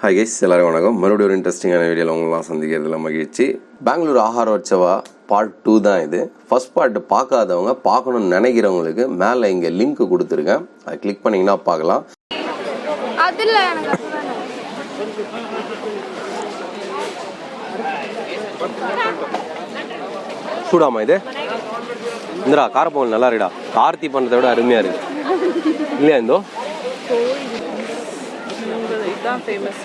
Hi guys, எல்லாரும் வணக்கம். மறுபடியும் ஒரு இன்ட்ரெஸ்டிங்கான வீடியோவில் உங்களெலாம் சந்திக்கிறதுல மகிழ்ச்சி. பெங்களூர் ஆஹாரோத்சவா பார்ட் 2 தான் இது. ஃபர்ஸ்ட் பார்ட் பார்க்காதவங்க பார்க்கணும்னு நினைக்கிறவங்களுக்கு மேலே இங்கே லிங்க் கொடுத்துருக்கேன், அதை கிளிக் பண்ணிங்கன்னா பார்க்கலாம். சூடாமா இது? இந்திரா காரப்பொங்கல் நல்லா இருக்குடா, கார்த்தி பண்ணுறதை விட அருமையாக இருக்கு இல்லையா? இந்தோ famous.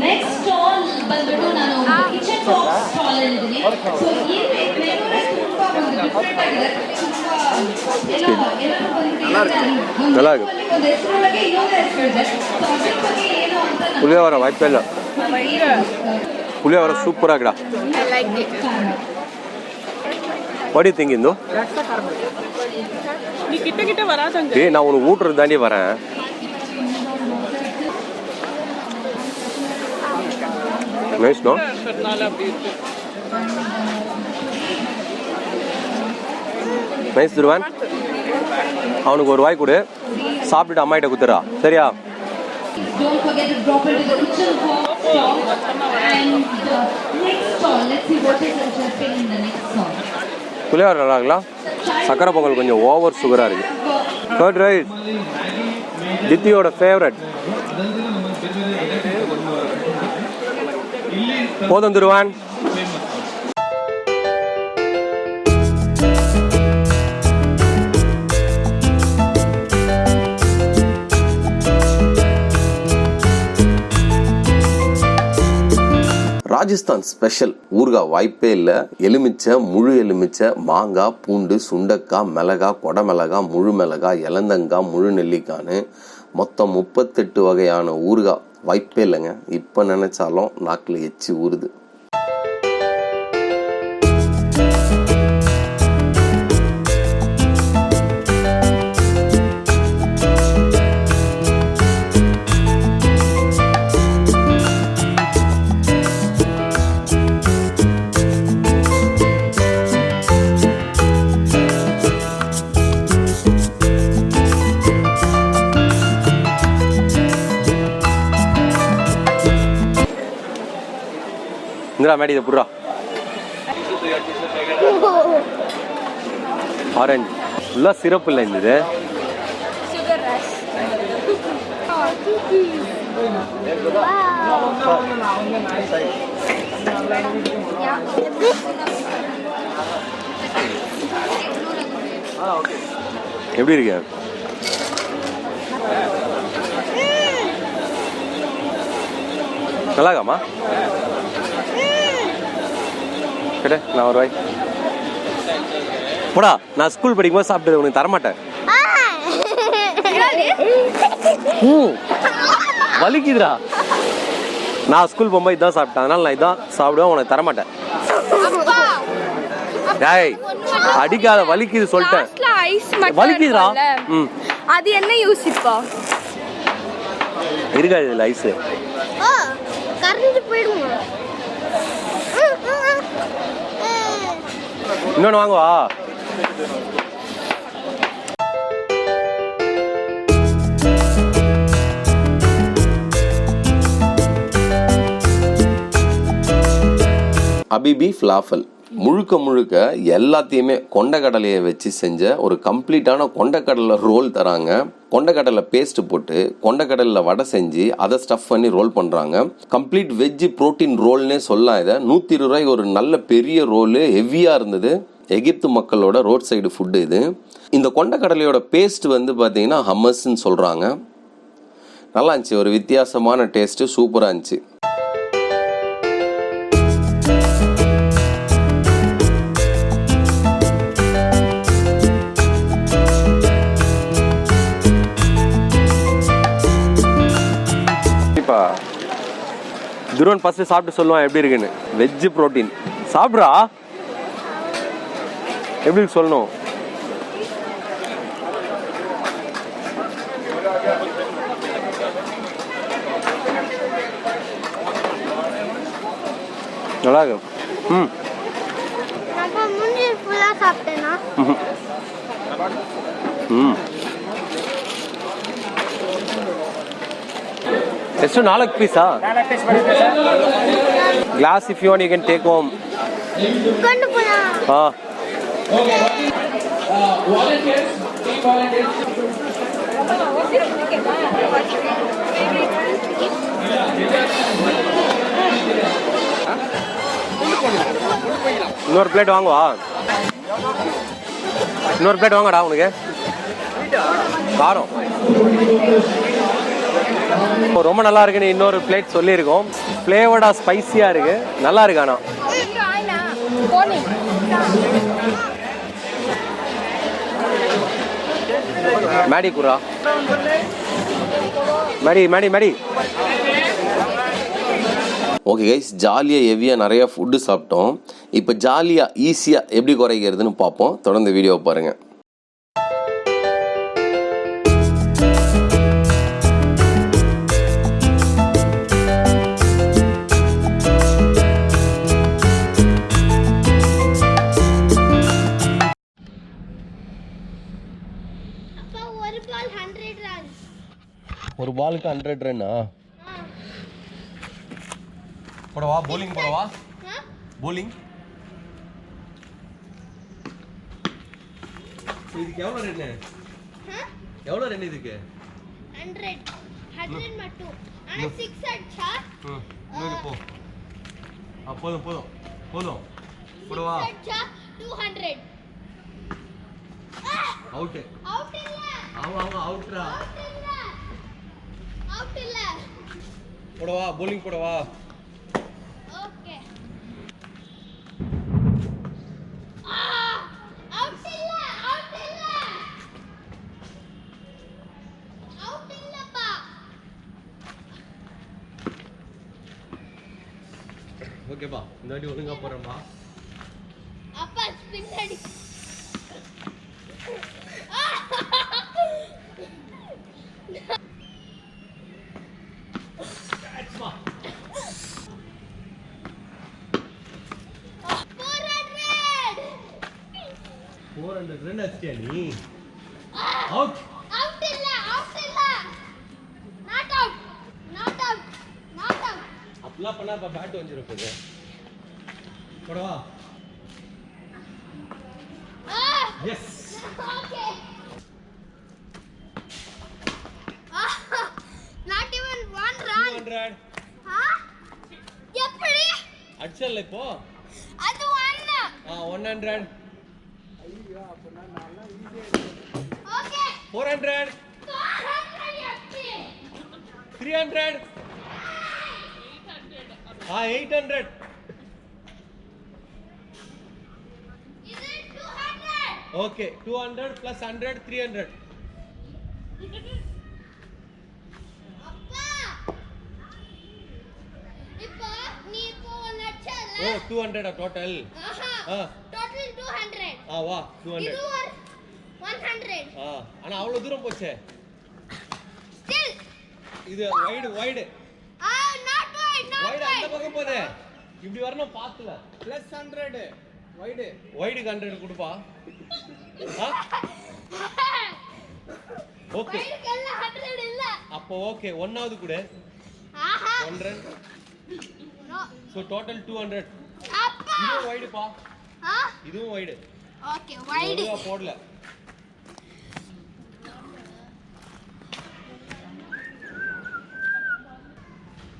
Next stall ಬಂದ್ಬಿಟ್ಟು ನಾನು kitchen box stall ಇದ್ದೀನಿ. So ಈ ಮೆನುನ ತುಂಬಾ ಒಂದು ಡಿಫರೆಂಟ್ ಆಗಿದೆ. நல்லா இருக்கு. ಒಂದು ಹೆಸರೊಳಗೆ ಇನ್ನೊಂದು ಹೆಸರಿದೆ. ಸೊ ಅದ್ರ ಬಗ್ಗೆ ಏನು ಅಂತ புளியோர வாய்ப்பே இல்லை. புளியோர சூப்பராக இருக்குடா. I like it. What do you think இந்தோ? நீ கிட்ட கிட்ட வராதங்க. ஏய் நான் உனக்கு ஊட்றது தாண்டி வரேன். Nice no? நைஸ் துருவன். அவனுக்கு ஒரு வாய் கொடு, சாப்பிட்டுட்டு அம்மாயிட்ட குத்துறா சரியா? Don't forget to drop into the kitchen box stall and the next stall. Let's see what is interesting in the next stall. புளியோர நல்லா இருக்குல்ல? சக்கரை பொங்கல் கொஞ்சம் ஓவர் சுகராக இருக்கு. கர்ட் ரைஸ் தித்தியோட ஃபேவரட். போதும் துருவான். ராஜஸ்தான் ஸ்பெஷல் ஊறுகாய் வாய்ப்பே இல்லை. எலுமிச்சை, முழு எலுமிச்சை, மாங்காய், பூண்டு, சுண்டக்காய், மிளகாய், கொடை மிளகாய், முழு மிளகாய், இலந்தங்காய், முழு நெல்லிக்கான்னு மொத்தம் 38 வகையான ஊறுகாய் வாய்ப்பே இல்லைங்க. இப்போ நினைச்சாலும் நாக்கில் எச்சி ஊறுது. இந்திரா மேடி இதை புடுறா. ஆரஞ்சு ஃபுல்லாக சிறப்பு இல்லை இருந்தது. எப்படி இருக்கு? நல்லா இருக்காமா? நான் ஒரு வாய் போடா. நான் ஸ்கூல் படிக்கும்போது சாப்பிட்டது உனக்கு தரமாட்டேன். வலிக்குதுடா. நான் ஸ்கூல் போகும்போது இதான் சாப்பிட்டேன், அதனால நான் இதான் சாப்பிடுவேன், உனக்கு தரமாட்டேன். டேய் அடிக்காத, வலிக்குது சொல்லிட்டேன். வலிக்குதுடா. அது என்ன யூஸ் இப்போ இருக்காது இதுல ஐஸ். இன்னொன்று வாங்குவா. அபிபி ஃபிளாஃபல் முழுக்க முழுக்க எல்லாத்தையுமே கொண்டக்கடலையை வச்சு செஞ்ச ஒரு கம்ப்ளீட்டான கொண்டக்கடலை ரோல் தராங்க. கொண்டக்கடலை பேஸ்ட் போட்டு கொண்டக்கடலில் வடை செஞ்சு அதை ஸ்டஃப் பண்ணி ரோல் பண்ணுறாங்க. கம்ப்ளீட் வெஜ் ப்ரோட்டீன் ரோல்னே சொல்லலாம். இதை 120 ரூபாய்க்கு ஒரு நல்ல பெரிய ரோலு, ஹெவியாக இருந்தது. எகிப்து மக்களோட ரோட் சைடு ஃபுட்டு இது. இந்த கொண்டக்கடலையோட பேஸ்ட் வந்து பார்த்தீங்கன்னா ஹம்மஸ்ன்னு சொல்கிறாங்க. நல்லா இருந்துச்சு, ஒரு வித்தியாசமான டேஸ்ட்டு, சூப்பராக இருந்துச்சு. துருவன் ஃபர்ஸ்ட் சாப்பிட்டு சொல்லுவான் எப்படி இருக்குன்னு. வெஜ் ப்ரோட்டீன் சாப்பிட்றா, எப்படி சொல்லணும்? நல்லா இருக்கும். ಎಷ್ಟು 4 ಪೀಸಾ? 4 ಪೀಸ್ ಬರುತ್ತೆ sir. Glass if you want you can take home. ಹಾ. Volunteers, team volunteers. இன்னொரு பிளேட் வாங்குவா? இன்னொரு பிளேட் வாங்கடா உனக்கு. காரம் ரொம்ப நல்லா இருக்குன்னு இன்னொரு பிளேட் சொல்லியிருக்கோம். ஃப்ளேவர்டா ஸ்பைசியா இருக்கு, நல்லா இருக்கு. ஆனா மேடி குரா மேடி மேடி மேடி. ஓகே கைஸ், ஜாலியாக ஹெவியாக நிறையா ஃபுட்டு சாப்பிட்டோம். இப்போ ஜாலியாக ஈஸியாக எப்படி குறைக்கிறதுன்னு பார்ப்போம். தொடர்ந்து வீடியோ பாருங்கள். ஒரு பாலுக்கு 100 ரன்னா போடவா? bowling போடவா? bowling இதுக்கு எவ்வளவு ரன்? எவ்வளவு ரன் இதுக்கு? 100 மட்டும். ஆனா 6 அடிச்சா நூறு போ. போதும் போதும் போதும். போடவா? 200. அவுட். அவுட் இல்ல. ஆமா அவுட்ரா. அவுட் இல்ல. போடவா? bowling போடவா? ஓகே. அவுட் இல்ல. அவுட் இல்ல. அவுட் இல்லப்பா. ஓகேப்பா, இந்த வாட்டி ஒழுங்கா போறேன்பா. அப்பா ஸ்பின் அடி. நீ அவுட். அவுட் இல்ல. அவுட் இல்ல. Not out. Not out. Not out. அப்பலாம் பண்ணா பேட் வந்துற போகுது. போடவா? Yes. Okay. Not even 1 run. 200. எப்படி? அடிச்சல இப்போ. அது 1. 100. ஓகே. 400. 300. 800. இது 200. Okay, 200 plus 100 300. அப்பா இப்போ நீ இப்போ நச்சல. 200 டோட்டல். டோட்டல் 200. வா 200. இது 100. ஆனா அவ்வளவு தூரம் போச்சே. ஸ்டில் இது வைடு. Not white. வைடு அந்த பக்கம் போதே. இப்படி வரணும் பாத்துல. +100 வைடு. வைடுக்கு 100 கொடுப்பா. ஓகே. வைடுக்கெல்லாம் 100 இல்ல. அப்போ ஓகே, ஒன்னாவது கூட. 100. நோ. So total 200. அப்பா இதுவும் வைடுப்பா. இதுவும் வைடு. Okay, wide. போடல.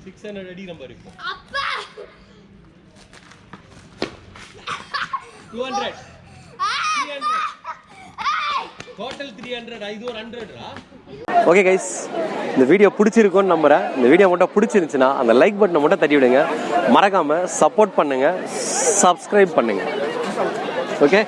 600 அடி நம்பர் இப்போ. அப்பா 200. 300. டோட்டல் 300. இது ஒரு 100. ஓகே கைஸ், இந்த வீடியோ பிடிச்சிருக்கும்னு நம்புறேன். இந்த வீடியோ மட்டும் பிடிச்சிருந்துச்சுன்னா அந்த லைக் பட்டனை மட்டும் தட்டி விடுங்க. மறக்காம சப்போர்ட் பண்ணுங்க, சப்ஸ்கிரைப் பண்ணுங்க. ஓகே.